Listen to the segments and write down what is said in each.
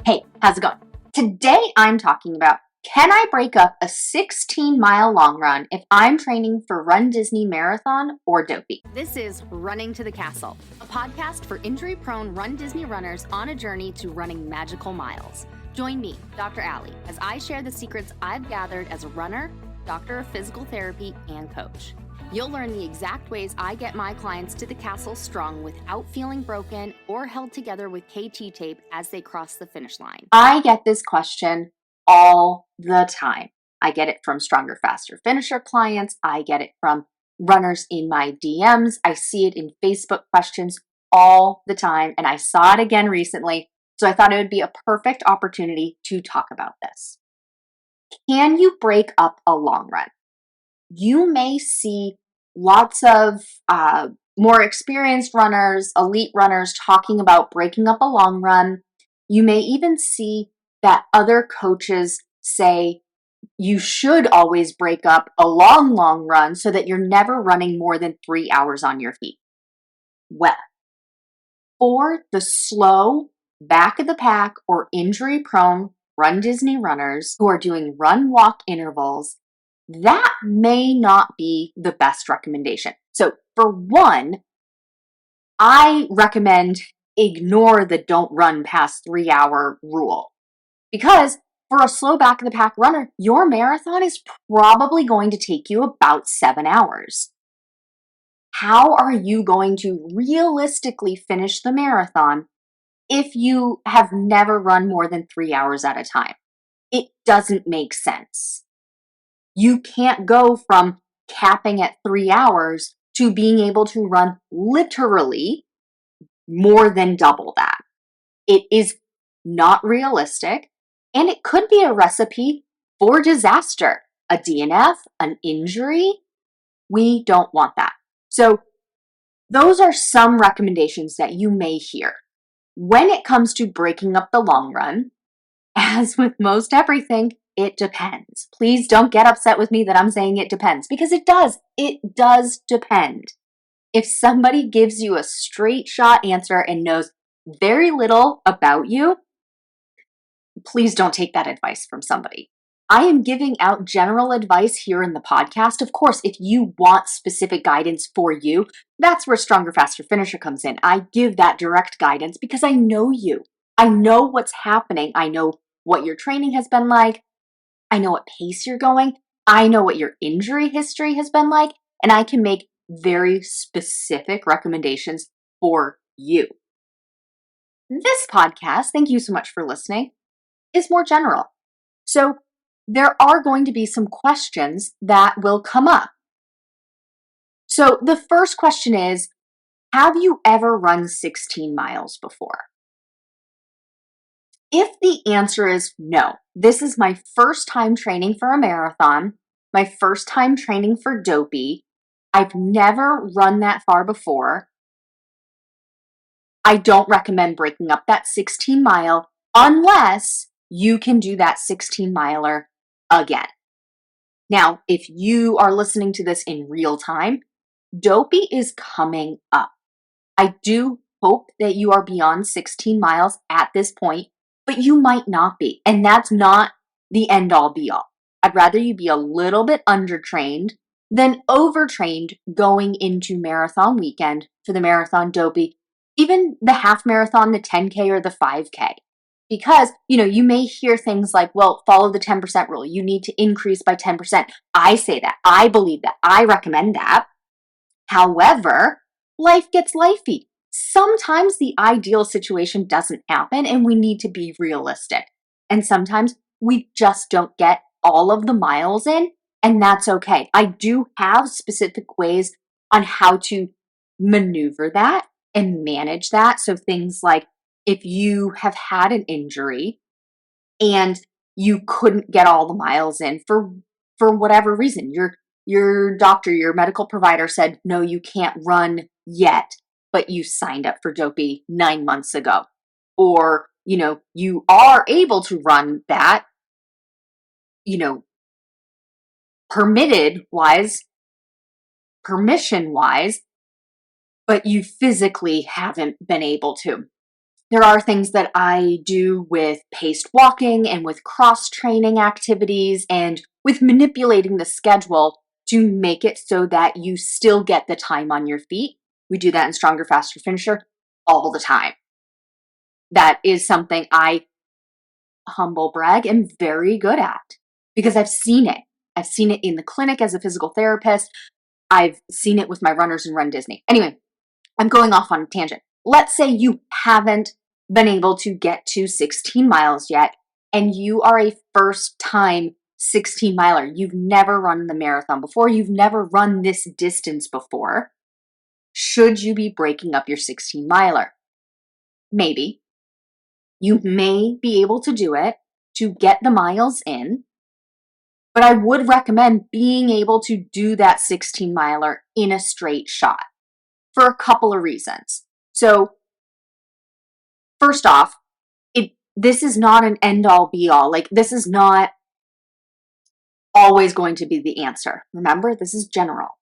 Hey, how's it going? Today I'm talking about, can I break up a 16-mile long run if I'm training for runDisney Marathon or Dopey? This is Running to the Castle, a podcast for injury-prone runDisney runners on a journey to running magical miles. Join me, Dr. Allie, as I share the secrets I've gathered as a runner, doctor of physical therapy, and coach. You'll learn the exact ways I get my clients to the castle strong without feeling broken or held together with KT tape as they cross the finish line. I get this question all the time. I get it from Stronger, Faster Finisher clients. I get it from runners in my DMs. I see it in Facebook questions all the time, and I saw it again recently, so I thought it would be a perfect opportunity to talk about this. Can you break up a long run? You may see lots of more experienced runners, elite runners talking about breaking up a long run. You may even see that other coaches say you should always break up a long run so that you're never running more than 3 hours on your feet. Well, for the slow, back of the pack, or injury-prone runDisney runners who are doing run-walk intervals, that may not be the best recommendation. So for one, I recommend ignore the don't run past 3 hour rule, because for a slow back of the pack runner, your marathon is probably going to take you about 7 hours. How are you going to realistically finish the marathon if you have never run more than 3 hours at a time? It doesn't make sense. You can't go from capping at 3 hours to being able to run literally more than double that. It is not realistic, and it could be a recipe for disaster, a DNF, an injury. We don't want that. So those are some recommendations that you may hear. When it comes to breaking up the long run, as with most everything, it depends. Please don't get upset with me that I'm saying it depends, because it does. It does depend. If somebody gives you a straight shot answer and knows very little about you, please don't take that advice from somebody. I am giving out general advice here in the podcast. Of course, if you want specific guidance for you, that's where Stronger, Faster Finisher comes in. I give that direct guidance because I know you. I know what's happening. I know what your training has been like. I know what pace you're going. I know what your injury history has been like, and I can make very specific recommendations for you. This podcast, thank you so much for listening, is more general. So there are going to be some questions that will come up. So the first question is, have you ever run 16 miles before? If the answer is no, this is my first time training for a marathon, my first time training for Dopey, I've never run that far before, I don't recommend breaking up that 16 mile unless you can do that 16 miler again. Now, if you are listening to this in real time, Dopey is coming up. I do hope that you are beyond 16 miles at this point, but you might not be. And that's not the end all be all. I'd rather you be a little bit undertrained than overtrained going into marathon weekend for the marathon Dopey, even the half marathon, the 10K or the 5K. Because, you may hear things like, well, follow the 10% rule. You need to increase by 10%. I say that. I believe that. I recommend that. However, life gets lifey. Sometimes the ideal situation doesn't happen and we need to be realistic. And sometimes we just don't get all of the miles in, and that's okay. I do have specific ways on how to maneuver that and manage that. So things like if you have had an injury and you couldn't get all the miles in for whatever reason, your doctor, your medical provider said, no, you can't run yet, but you signed up for Dopey 9 months ago. Or, you are able to run that, permission-wise, but you physically haven't been able to. There are things that I do with paced walking and with cross training activities and with manipulating the schedule to make it so that you still get the time on your feet. We do that in Stronger, Faster, Finisher all the time. That is something I, humble brag, am very good at because I've seen it. I've seen it in the clinic as a physical therapist. I've seen it with my runners in runDisney. Anyway, I'm going off on a tangent. Let's say you haven't been able to get to 16 miles yet, and you are a first time 16 miler. You've never run the marathon before. You've never run this distance before. Should you be breaking up your 16 miler? Maybe. You may be able to do it to get the miles in, but I would recommend being able to do that 16 miler in a straight shot for a couple of reasons. So, first off, this is not an end-all be-all. Like, this is not always going to be the answer. Remember, this is general.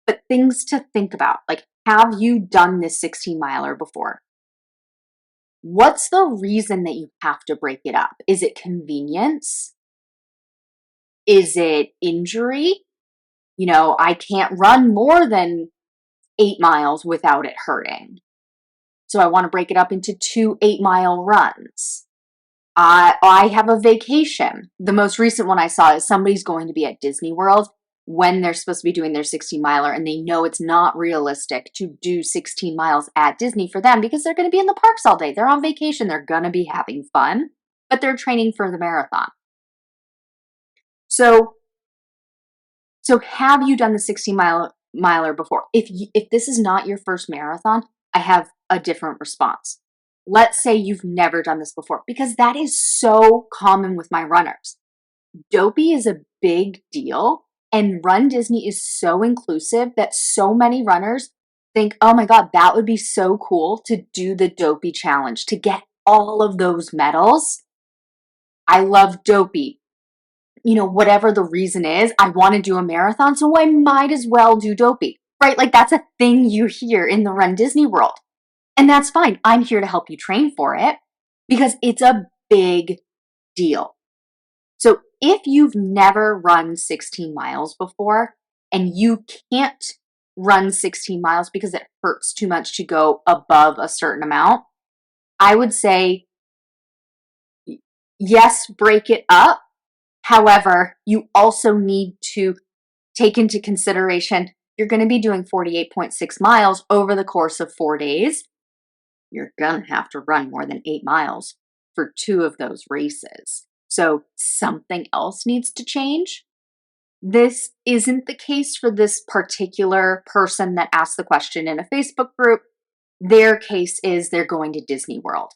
But things to think about, like, have you done this 16 miler before? What's the reason that you have to break it up? Is it convenience? Is it injury? I can't run more than 8 miles without it hurting. So I want to break it up into 2 8-mile runs. I have a vacation. The most recent one I saw is somebody's going to be at Disney World when they're supposed to be doing their 16 miler, and they know it's not realistic to do 16 miles at Disney for them because they're going to be in the parks all day. They're on vacation. They're going to be having fun, but they're training for the marathon. So have you done the 16 miler before? If this is not your first marathon, I have a different response. Let's say you've never done this before, because that is so common with my runners. Dopey is a big deal, and runDisney is so inclusive that so many runners think, oh my God, that would be so cool to do the Dopey challenge, to get all of those medals. I love Dopey. Whatever the reason is, I want to do a marathon, so I might as well do Dopey, right? Like, that's a thing you hear in the runDisney world. And that's fine. I'm here to help you train for it because it's a big deal. So if you've never run 16 miles before and you can't run 16 miles because it hurts too much to go above a certain amount, I would say, yes, break it up. However, you also need to take into consideration you're going to be doing 48.6 miles over the course of 4 days. You're going to have to run more than 8 miles for 2 of those races. So something else needs to change. This isn't the case for this particular person that asked the question in a Facebook group. Their case is they're going to Disney World.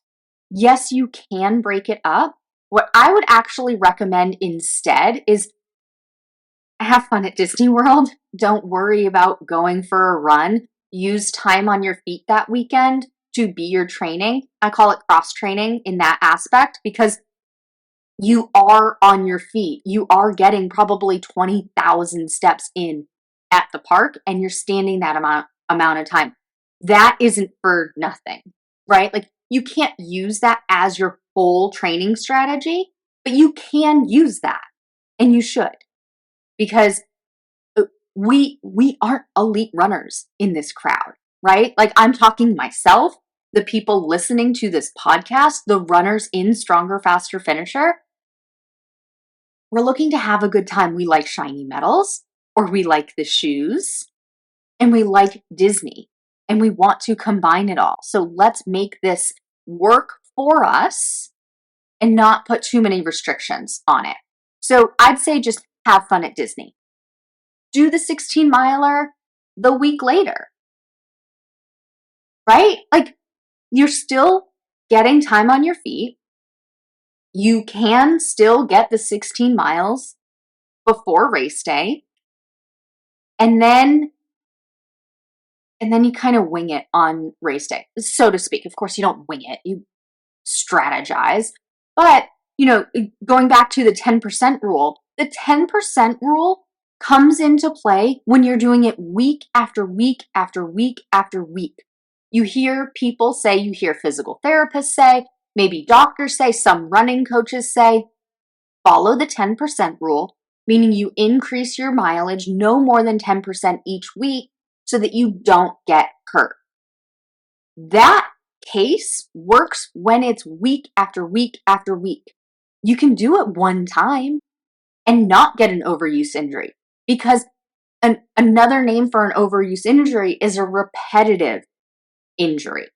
Yes, you can break it up. What I would actually recommend instead is have fun at Disney World. Don't worry about going for a run. Use time on your feet that weekend to be your training. I call it cross training in that aspect because you are on your feet. You are getting probably 20,000 steps in at the park, and you're standing that amount of time. That isn't for nothing, right? Like, you can't use that as your whole training strategy, but you can use that, and you should, because we aren't elite runners in this crowd, right? Like, I'm talking myself, the people listening to this podcast, the runners in Stronger, Faster, Finisher. We're looking to have a good time. We like shiny medals, or we like the shoes, and we like Disney, and we want to combine it all. So let's make this work for us and not put too many restrictions on it. So I'd say just have fun at Disney. Do the 16 miler the week later, right? Like, you're still getting time on your feet. You can still get the 16 miles before race day. And then you kind of wing it on race day, so to speak. Of course, you don't wing it. You strategize. But, going back to the 10% rule, the 10% rule comes into play when you're doing it week after week after week after week. You hear people say, you hear physical therapists say, maybe doctors say, some running coaches say, follow the 10% rule, meaning you increase your mileage no more than 10% each week so that you don't get hurt. That case works when it's week after week after week. You can do it one time and not get an overuse injury, because another name for an overuse injury is a repetitive injury.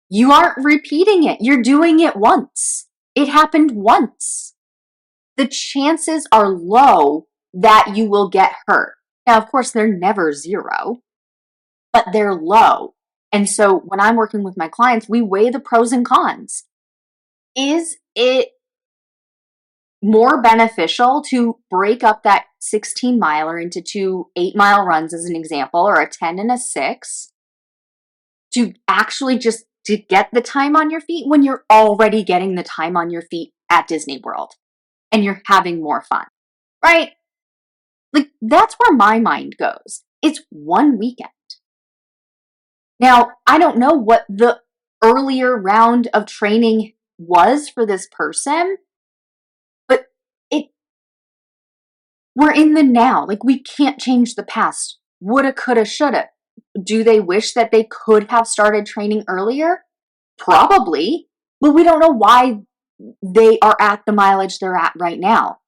You aren't repeating it. You're doing it once. It happened once. The chances are low that you will get hurt. Now, of course, they're never zero, but they're low. And so when I'm working with my clients, we weigh the pros and cons. Is it more beneficial to break up that 16 miler into 2 8-mile runs, as an example, or a 10 and a 6, to actually just to get the time on your feet when you're already getting the time on your feet at Disney World and you're having more fun, right? Like, that's where my mind goes. It's one weekend. Now, I don't know what the earlier round of training was for this person, but we're in the now. Like, we can't change the past. Woulda, coulda, shoulda. Do they wish that they could have started training earlier? Probably, but we don't know why they are at the mileage they're at right now.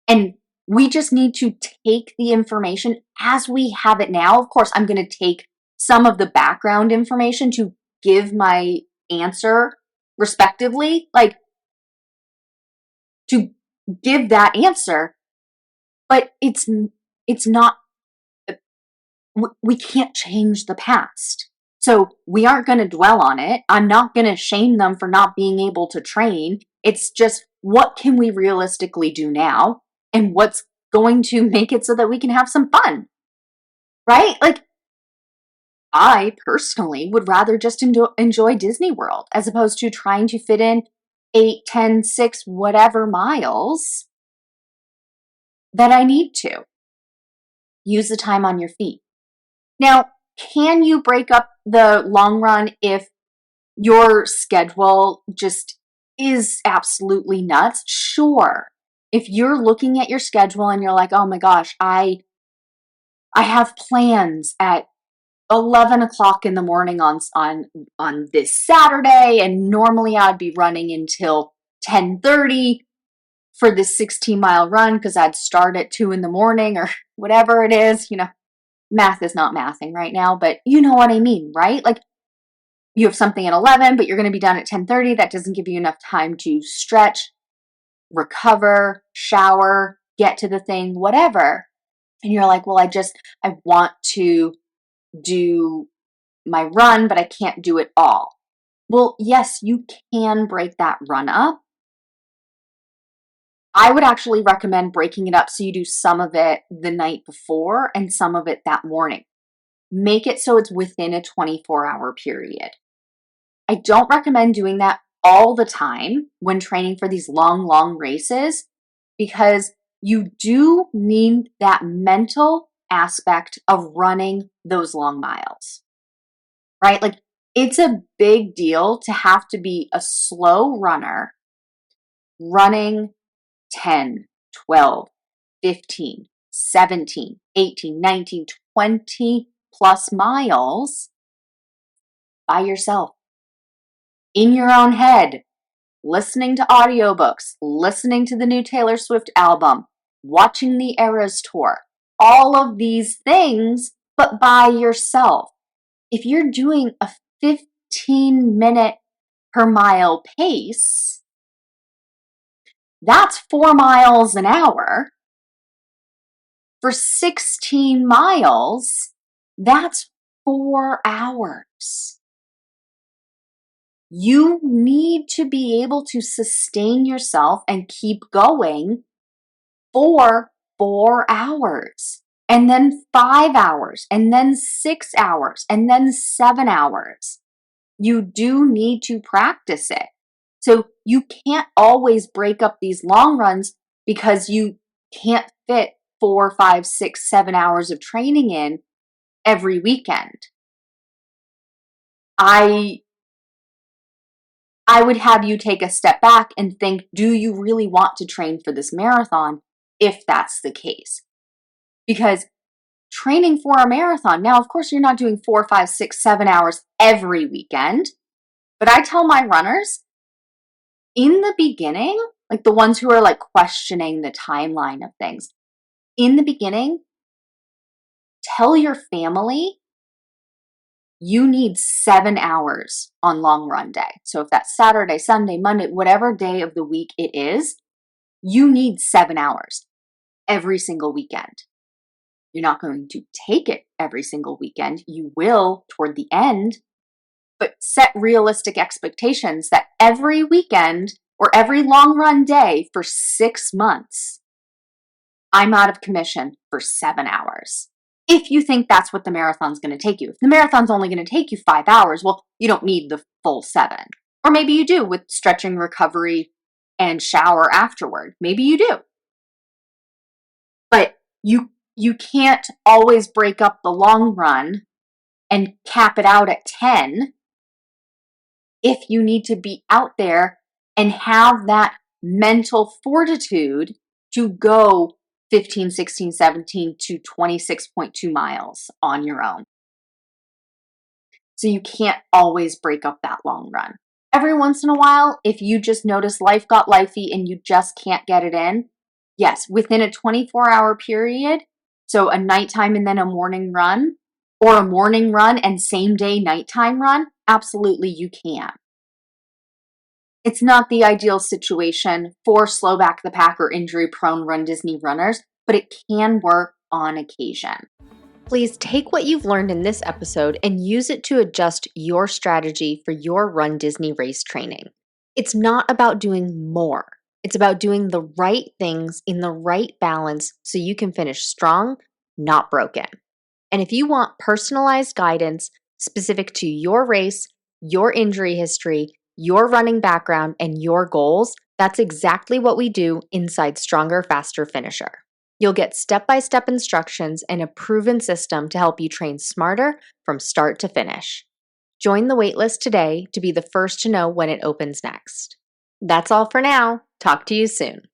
And we just need to take the information as we have it now. Of course, I'm going to take some of the background information to give my answer respectively, like to give that answer, but it's not, we can't change the past. So we aren't going to dwell on it. I'm not going to shame them for not being able to train. It's just, what can we realistically do now? And what's going to make it so that we can have some fun, right? Like, I personally would rather just enjoy Disney World as opposed to trying to fit in 8, 10, 6, whatever miles that I need to. Use the time on your feet. Now, can you break up the long run if your schedule just is absolutely nuts? Sure. If you're looking at your schedule and you're like, oh my gosh, I have plans at 11 o'clock in the morning on this Saturday, and normally I'd be running until 10:30 for this 16-mile run because I'd start at 2 in the morning or whatever it is. Math is not mathing right now, but you know what I mean, right? Like, you have something at 11, but you're going to be done at 10:30. That doesn't give you enough time to stretch, recover, shower, get to the thing, whatever. And you're like, well, I want to do my run, but I can't do it all. Well, yes, you can break that run up. I would actually recommend breaking it up so you do some of it the night before and some of it that morning. Make it so it's within a 24-hour period. I don't recommend doing that all the time when training for these long races, because you do need that mental aspect of running those long miles, right? Like, it's a big deal to have to be a slow runner running 10, 12, 15, 17, 18, 19, 20 plus miles by yourself, in your own head, listening to audiobooks, listening to the new Taylor Swift album, watching the Eras Tour, all of these things, but by yourself. If you're doing a 15-minute per mile pace, that's 4 miles an hour. For 16 miles, that's 4 hours. You need to be able to sustain yourself and keep going for 4 hours, and then 5 hours, and then 6 hours, and then 7 hours. You do need to practice it. So you can't always break up these long runs because you can't fit 4, 5, 6, 7 hours of training in every weekend. I would have you take a step back and think, do you really want to train for this marathon if that's the case? Because training for a marathon, now, of course, you're not doing 4, 5, 6, 7 hours every weekend, but I tell my runners in the beginning, like the ones who are like questioning the timeline of things, in the beginning, tell your family you need 7 hours on long run day. So if that's Saturday, Sunday, Monday, whatever day of the week it is, you need 7 hours every single weekend. You're not going to take it every single weekend. You will toward the end, but set realistic expectations that every weekend or every long run day for 6 months, I'm out of commission for 7 hours. If you think that's what the marathon's going to take you. If the marathon's only going to take you 5 hours, well, you don't need the full 7. Or maybe you do with stretching, recovery, and shower afterward. Maybe you do. But you can't always break up the long run and cap it out at 10 if you need to be out there and have that mental fortitude to go 15, 16, 17 to 26.2 miles on your own. So you can't always break up that long run. Every once in a while, if you just notice life got lifey and you just can't get it in, yes, within a 24-hour period, so a nighttime and then a morning run, or a morning run and same day nighttime run, absolutely you can. It's not the ideal situation for slow back the pack or injury-prone runDisney runners, but it can work on occasion. Please take what you've learned in this episode and use it to adjust your strategy for your runDisney race training. It's not about doing more. It's about doing the right things in the right balance so you can finish strong, not broken. And if you want personalized guidance specific to your race, your injury history, your running background, and your goals, that's exactly what we do inside Stronger, Faster, Finisher. You'll get step-by-step instructions and a proven system to help you train smarter from start to finish. Join the waitlist today to be the first to know when it opens next. That's all for now. Talk to you soon.